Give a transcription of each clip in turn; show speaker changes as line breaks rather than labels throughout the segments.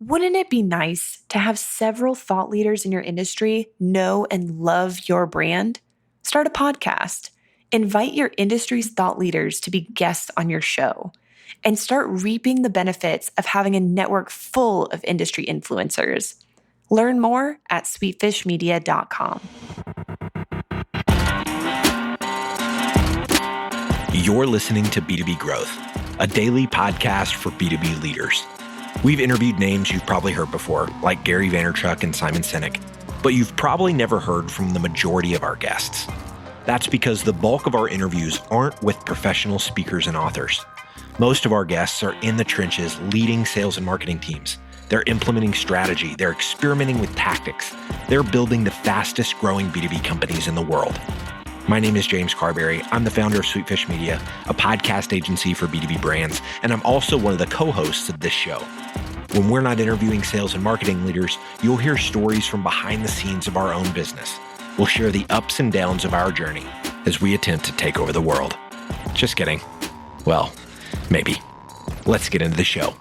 Wouldn't it be nice to have several thought leaders in your industry know and love your brand? Start a podcast. Invite your industry's thought leaders to be guests on your show and start reaping the benefits of having a network full of industry influencers. Learn more at sweetfishmedia.com.
You're listening to B2B Growth, a daily podcast for B2B leaders. We've interviewed names you've probably heard before, like Gary Vaynerchuk and Simon Sinek, but you've probably never heard from the majority of our guests. That's because the bulk of our interviews aren't with professional speakers and authors. Most of our guests are in the trenches leading sales and marketing teams. They're implementing strategy. They're experimenting with tactics. They're building the fastest growing B2B companies in the world. My name is James Carberry. I'm the founder of Sweetfish Media, a podcast agency for B2B brands, and I'm also one of the co-hosts of this show. When we're not interviewing sales and marketing leaders, you'll hear stories from behind the scenes of our own business. We'll share the ups and downs of our journey as we attempt to take over the world. Just kidding. Well, maybe. Let's get into the show.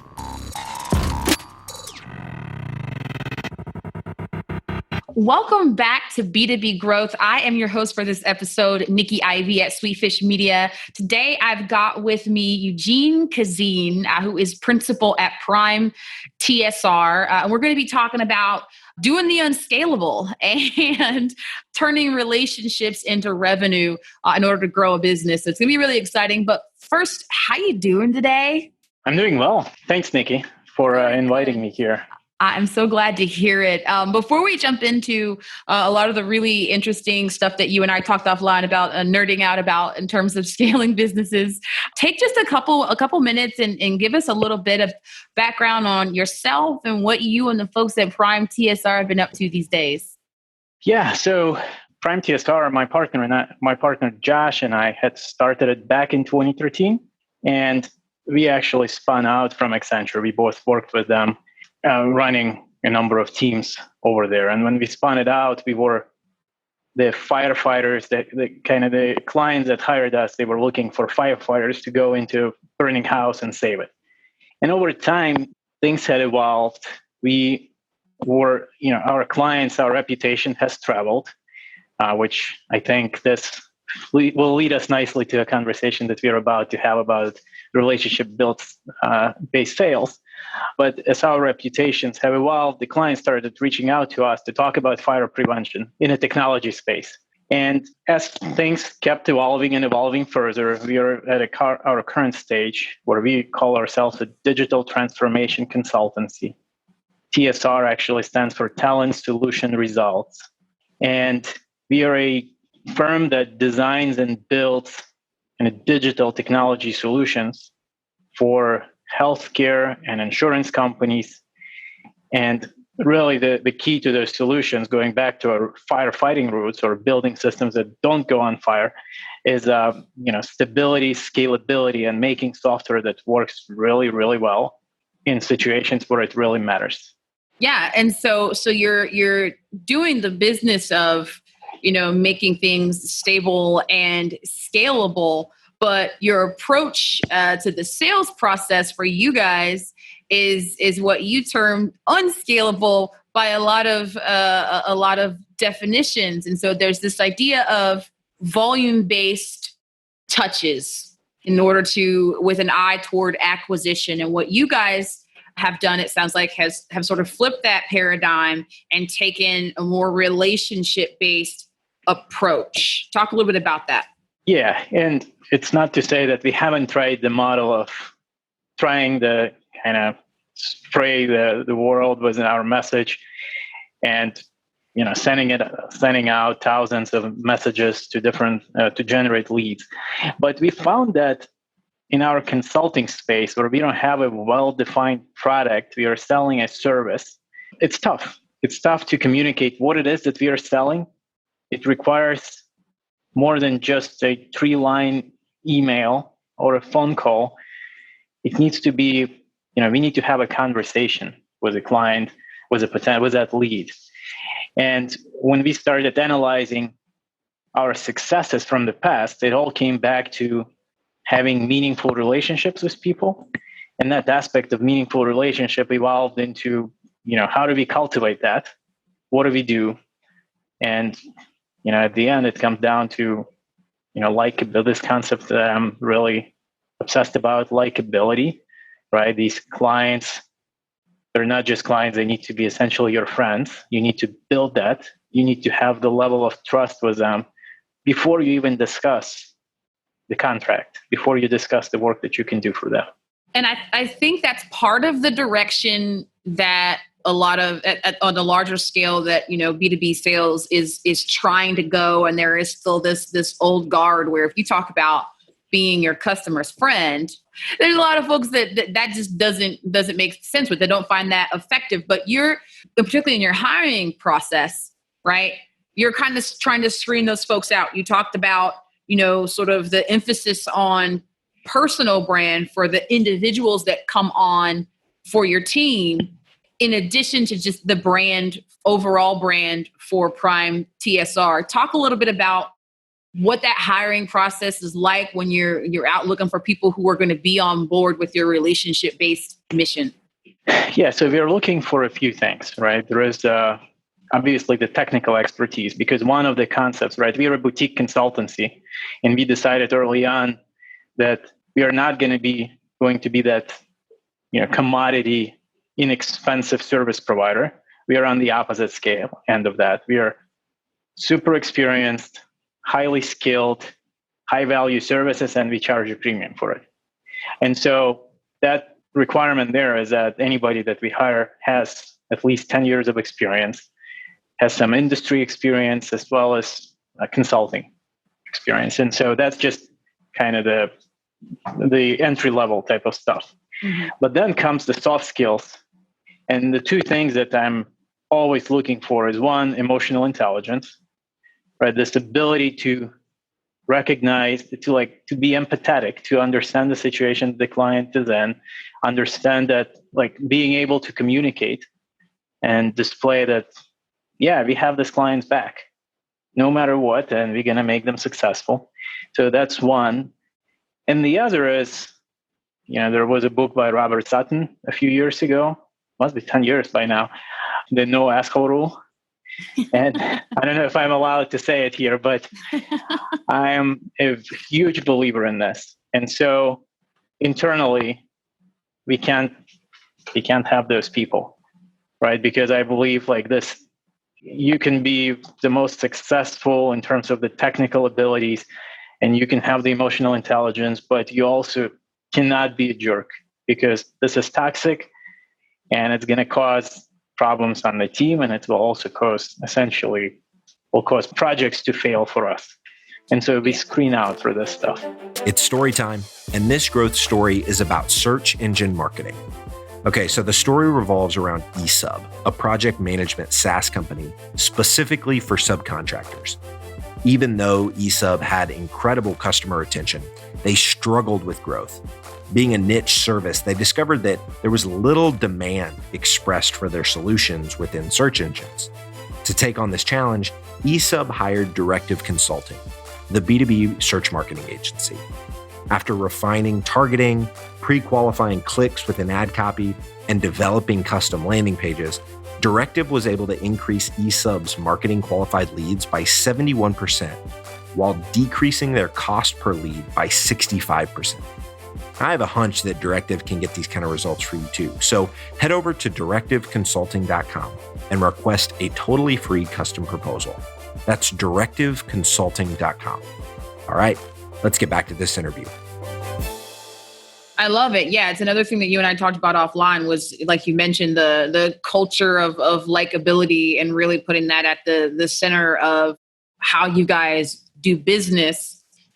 Welcome back to B2B Growth. I am your host for this episode, Nikki Ivy at Sweetfish Media. Today, I've got with me Eugene Khazin, who is principal at Prime TSR. And we're going to be talking about doing the unscalable and turning relationships into revenue in order to grow a business. So it's going to be really exciting. But first, how you doing today?
I'm doing well. Thanks, Nikki, for inviting me here.
I'm so glad to hear it. Before we jump into a lot of the really interesting stuff that you and I talked offline about, nerding out about in terms of scaling businesses, take just a couple minutes and give us a little bit of background on yourself and what you and the folks at Prime TSR have been up to these days.
Yeah, so Prime TSR, my partner Josh and I had started it back in 2013, and we actually spun out from Accenture. We both worked with them. Running a number of teams over there. And when we spun it out, we were the firefighters, the clients that hired us, they were looking for firefighters to go into burning house and save it. And over time, things had evolved. We were, our clients, our reputation has traveled, which I think this will lead us nicely to a conversation that we're about to have about relationship-based sales. But as our reputations have evolved, the clients started reaching out to us to talk about fire prevention in a technology space. And as things kept evolving and evolving further, we are at our current stage where we call ourselves a digital transformation consultancy. TSR actually stands for Talent Solution Results. And we are a firm that designs and builds digital technology solutions for healthcare and insurance companies. And really the key to those solutions, going back to our firefighting roots or building systems that don't go on fire, is stability, scalability, and making software that works really, really well in situations where it really matters.
Yeah. And so you're doing the business of making things stable and scalable, but your approach to the sales process for you guys is what you term unscalable by a lot of definitions. And so there's this idea of volume-based touches in order to, with an eye toward acquisition. And what you guys have done, it sounds like, have sort of flipped that paradigm and taken a more relationship-based approach. Talk a little bit about that.
Yeah, and it's not to say that we haven't tried the model of trying to kind of spray the world with our message and sending out thousands of messages to different to generate leads. But we found that in our consulting space, where we don't have a well-defined product, we are selling a service. It's tough. It's tough to communicate what it is that we are selling. It requires more than just a 3-line email or a phone call. It needs to be, we need to have a conversation with a client, with that lead. And when we started analyzing our successes from the past, it all came back to having meaningful relationships with people. And that aspect of meaningful relationship evolved into, how do we cultivate that? What do we do? And, at the end, it comes down to, this concept that I'm really obsessed about, likability, right? These clients, they're not just clients, they need to be essentially your friends. You need to build that. You need to have the level of trust with them before you even discuss the contract, before you discuss the work that you can do for them.
And I think that's part of the direction that a lot of on a larger scale that B2B sales is trying to go. And there is still this old guard where if you talk about being your customer's friend, there's a lot of folks that just doesn't make sense with. They don't find that effective. But you're, particularly in your hiring process, right? You're kind of trying to screen those folks out. You talked about sort of the emphasis on personal brand for the individuals that come on for your team, in addition to just the overall brand for Prime TSR. Talk a little bit about what that hiring process is like when you're out looking for people who are going to be on board with your relationship-based mission.
Yeah, so we're looking for a few things, right? There is obviously the technical expertise, because one of the concepts, right? We are a boutique consultancy, and we decided early on that we are not going to be that commodity, inexpensive service provider. We are on the opposite scale end of that. We are super experienced, highly skilled, high value services, and we charge a premium for it. And so that requirement there is that anybody that we hire has at least 10 years of experience, has some industry experience as well as consulting experience. And so that's just kind of the entry level type of stuff. Mm-hmm. But then comes the soft skills. And the two things that I'm always looking for is one, emotional intelligence, right? This ability to recognize, to be empathetic, to understand the situation the client is in, understand that, being able to communicate and display that, yeah, we have this client's back no matter what, and we're going to make them successful. So that's one. And the other is, there was a book by Robert Sutton a few years ago, must be 10 years by now, the no asshole rule. And I don't know if I'm allowed to say it here, but I am a huge believer in this. And so internally, we can't have those people, right? Because I believe this, you can be the most successful in terms of the technical abilities, and you can have the emotional intelligence, but you also cannot be a jerk, because this is toxic and it's going to cause problems on the team, and it will also cause projects to fail for us. And so we screen out for this stuff.
It's story time, and this growth story is about search engine marketing. Okay, so the story revolves around eSub, a project management SaaS company specifically for subcontractors. Even though eSub had incredible customer retention, they struggled with growth. Being a niche service, they discovered that there was little demand expressed for their solutions within search engines. To take on this challenge, eSub hired Directive Consulting, the B2B search marketing agency. After refining targeting, pre-qualifying clicks within ad copy, and developing custom landing pages, Directive was able to increase eSub's marketing qualified leads by 71%, while decreasing their cost per lead by 65%. I have a hunch that Directive can get these kind of results for you too. So head over to directiveconsulting.com and request a totally free custom proposal. That's directiveconsulting.com. All right, let's get back to this interview.
I love it. Yeah, it's another thing that you and I talked about offline was, like you mentioned, the culture of likability, and really putting that at the center of how you guys do business,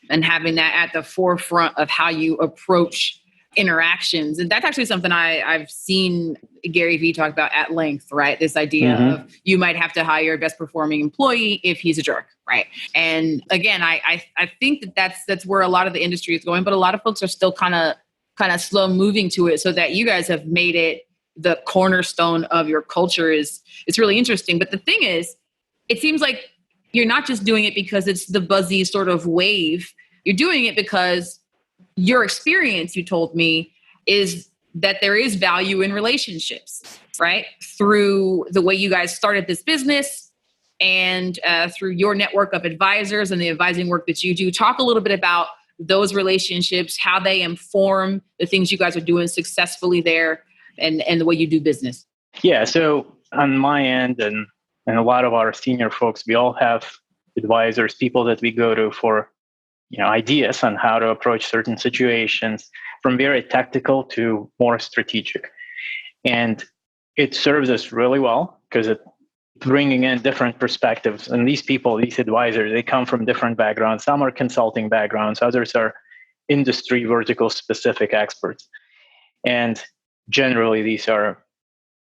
and having that at the forefront of how you approach interactions. And that's actually something I've seen Gary Vee talk about at length, right? This idea of you might have to hire your best performing employee if he's a jerk, right? And again, I think that's where a lot of the industry is going, but a lot of folks are still kind of slow moving to it, so that you guys have made it the cornerstone of your culture it's really interesting. But the thing is, it seems like you're not just doing it because it's the buzzy sort of wave. You're doing it because your experience, you told me, is that there is value in relationships, right? Through the way you guys started this business and through your network of advisors and the advising work that you do. Talk a little bit about those relationships, how they inform the things you guys are doing successfully there and the way you do business.
Yeah. So on my end and a lot of our senior folks, we all have advisors, people that we go to for ideas on how to approach certain situations, from very tactical to more strategic. And it serves us really well because it's bringing in different perspectives. And these people, these advisors, they come from different backgrounds. Some are consulting backgrounds, others are industry vertical specific experts. And generally, these are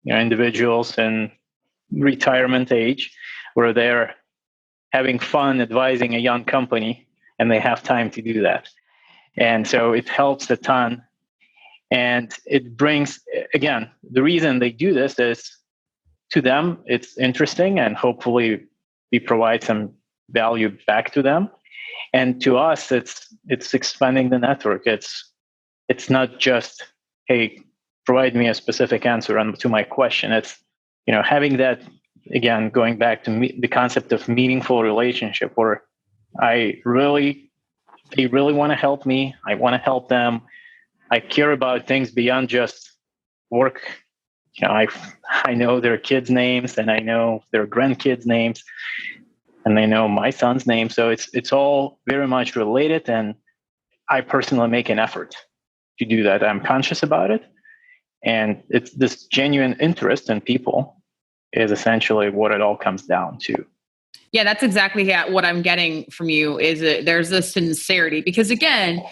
individuals in retirement age where they're having fun advising a young company and they have time to do that. And so it helps a ton. And it brings, again, the reason they do this is to them, it's interesting and hopefully we provide some value back to them. And to us, it's expanding the network. It's not just, hey, provide me a specific answer to my question. It's, having that, again, going back to the concept of meaningful relationship where they really want to help me. I want to help them. I care about things beyond just work. I know their kids' names and I know their grandkids' names and they know my son's name. So it's all very much related. And I personally make an effort to do that. I'm conscious about it. And it's this genuine interest in people is essentially what it all comes down to.
Yeah, that's exactly what I'm getting from you is that there's a sincerity because again,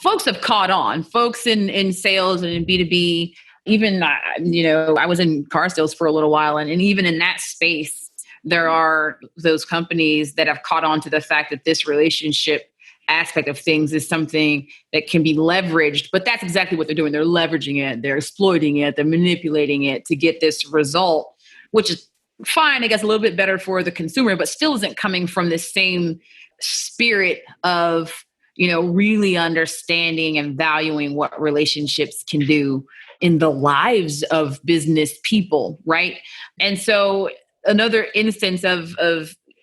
folks have caught on. Folks in sales and in B2B, even, I was in car sales for a little while and even in that space, there are those companies that have caught on to the fact that this relationship aspect of things is something that can be leveraged, but that's exactly what they're doing. They're leveraging it, they're exploiting it, they're manipulating it to get this result, which is fine, I guess a little bit better for the consumer, but still isn't coming from the same spirit of, really understanding and valuing what relationships can do in the lives of business people, right? And so another instance of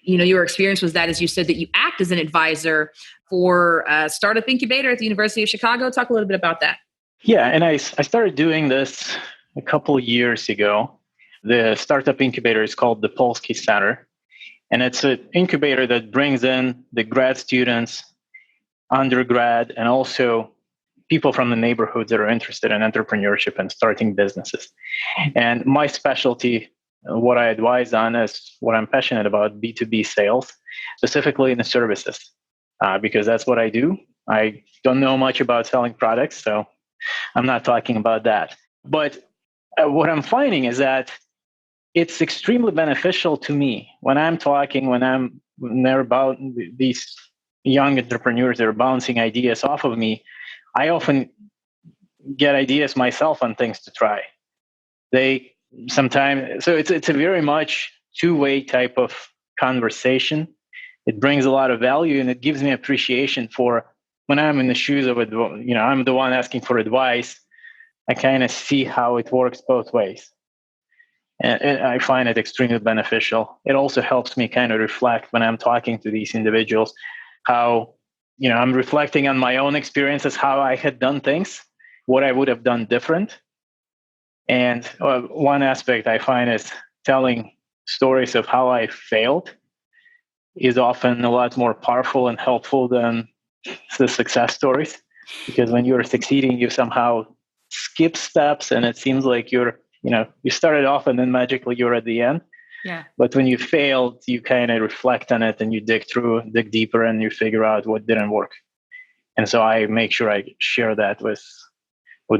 your experience was that, as you said, that you act as an advisor for a startup incubator at the University of Chicago. Talk a little bit about that.
Yeah, and I started doing this a couple of years ago. The startup incubator is called the Polsky Center, and it's an incubator that brings in the grad students, undergrad, and also people from the neighborhoods that are interested in entrepreneurship and starting businesses. And my specialty, what I advise on is what I'm passionate about, B2B sales, specifically in the services, because that's what I do. I don't know much about selling products, so I'm not talking about that. But what I'm finding is that it's extremely beneficial to me when they're about these young entrepreneurs that are bouncing ideas off of me. I often get ideas myself on things to try. So it's a very much two-way type of conversation. It brings a lot of value and it gives me appreciation for when I'm in the shoes of I'm the one asking for advice. I kind of see how it works both ways. And I find it extremely beneficial. It also helps me kind of reflect when I'm talking to these individuals, how, I'm reflecting on my own experiences, how I had done things, what I would have done different. And one aspect I find is telling stories of how I failed is often a lot more powerful and helpful than the success stories. Because when you're succeeding, you somehow skip steps and it seems like you started off and then magically you're at the end.
Yeah.
But when you failed, you kind of reflect on it and you dig deeper and you figure out what didn't work. And so I make sure I share that with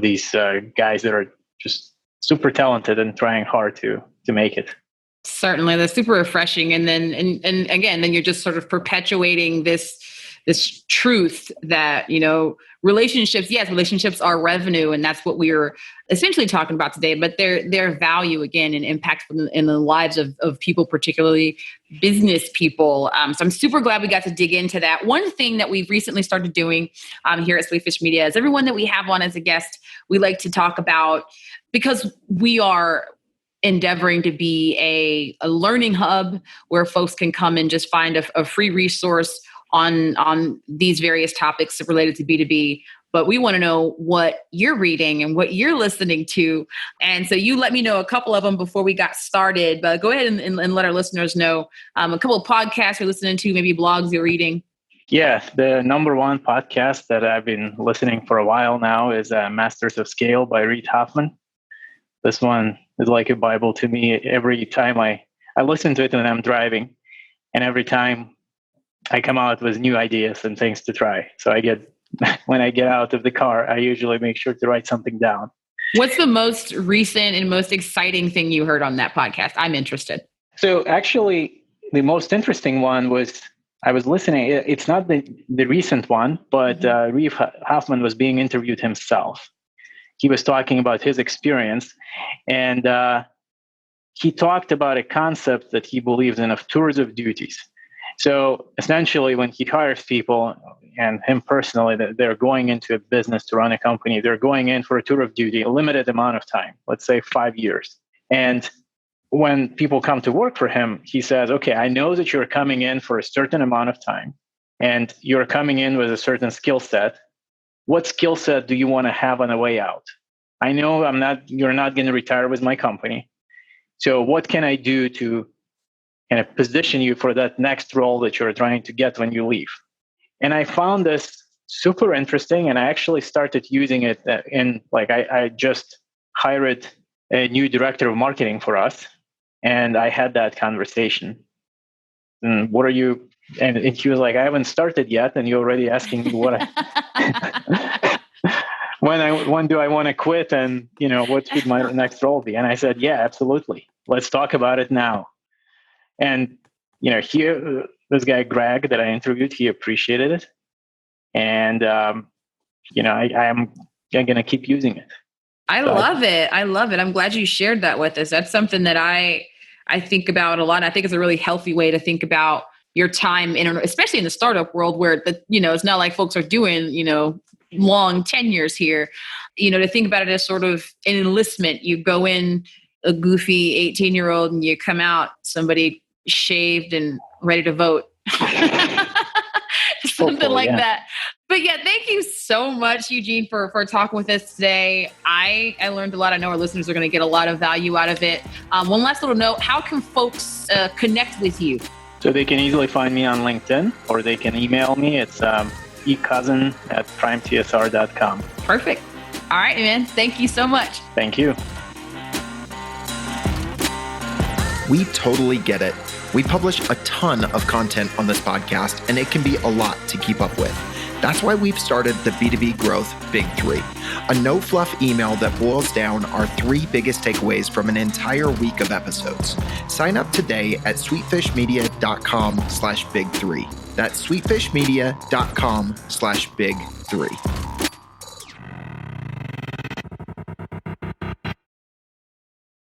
these guys that are just super talented and trying hard to make it.
Certainly, that's super refreshing. And then, and again, then you're just sort of perpetuating this this truth that, relationships, yes, relationships are revenue. And that's what we're essentially talking about today, but their value again and impact in the lives of people, particularly business people. So I'm super glad we got to dig into that. One thing that we've recently started doing here at Sweetfish Media is everyone that we have on as a guest, we like to talk about, because we are endeavoring to be a learning hub where folks can come and just find a free resource on these various topics related to B2B. But we want to know what you're reading and what you're listening to. And so you let me know a couple of them before we got started. But go ahead and let our listeners know a couple of podcasts you're listening to, maybe blogs you're reading.
Yeah, the number one podcast that I've been listening for a while now is Masters of Scale by Reid Hoffman. This one is like a Bible to me. Every time I listen to it when I'm driving, and every time I come out with new ideas and things to try. So when I get out of the car, I usually make sure to write something down.
What's the most recent and most exciting thing you heard on that podcast? I'm interested.
So actually, the most interesting one was, I was listening. It's not the recent one, but Reid Hoffman was being interviewed himself. He was talking about his experience, and he talked about a concept that he believes in of tours of duties. So essentially, when he hires people, and him personally, that they're going into a business to run a company, they're going in for a tour of duty, a limited amount of time, let's say 5 years. And when people come to work for him, he says, okay, I know that you're coming in for a certain amount of time, and you're coming in with a certain skill set. What skill set do you want to have on the way out? I know you're not going to retire with my company. So what can I do to kind of position you for that next role that you're trying to get when you leave? And I found this super interesting, and I actually started using it I just hired a new director of marketing for us, and I had that conversation. And what are you? And he was like, I haven't started yet, and you're already asking me what when do I want to quit, and what should my next role be? And I said, yeah, absolutely. Let's talk about it now. And here, this guy Greg that I interviewed, he appreciated it, and I'm going to keep using it.
I love it. I'm glad you shared that with us. That's something that I think about a lot. I think it's a really healthy way to think about your time, especially in the startup world where it's not like folks are doing long tenures here. To think about it as sort of an enlistment. You go in a goofy 18-year-old and you come out somebody shaved and ready to vote. Something like that. But yeah, thank you so much, Eugene, for talking with us today. I learned a lot. I know our listeners are going to get a lot of value out of it. One last little note, how can folks connect with you?
So they can easily find me on LinkedIn, or they can email me. It's ekhazin@primeTSR.com.
Perfect. All right, man. Thank you so much.
Thank you.
We totally get it. We publish a ton of content on this podcast, and it can be a lot to keep up with. That's why we've started the B2B Growth Big Three, a no-fluff email that boils down our 3 biggest takeaways from an entire week of episodes. Sign up today at sweetfishmedia.com/big3. That's sweetfishmedia.com/big3.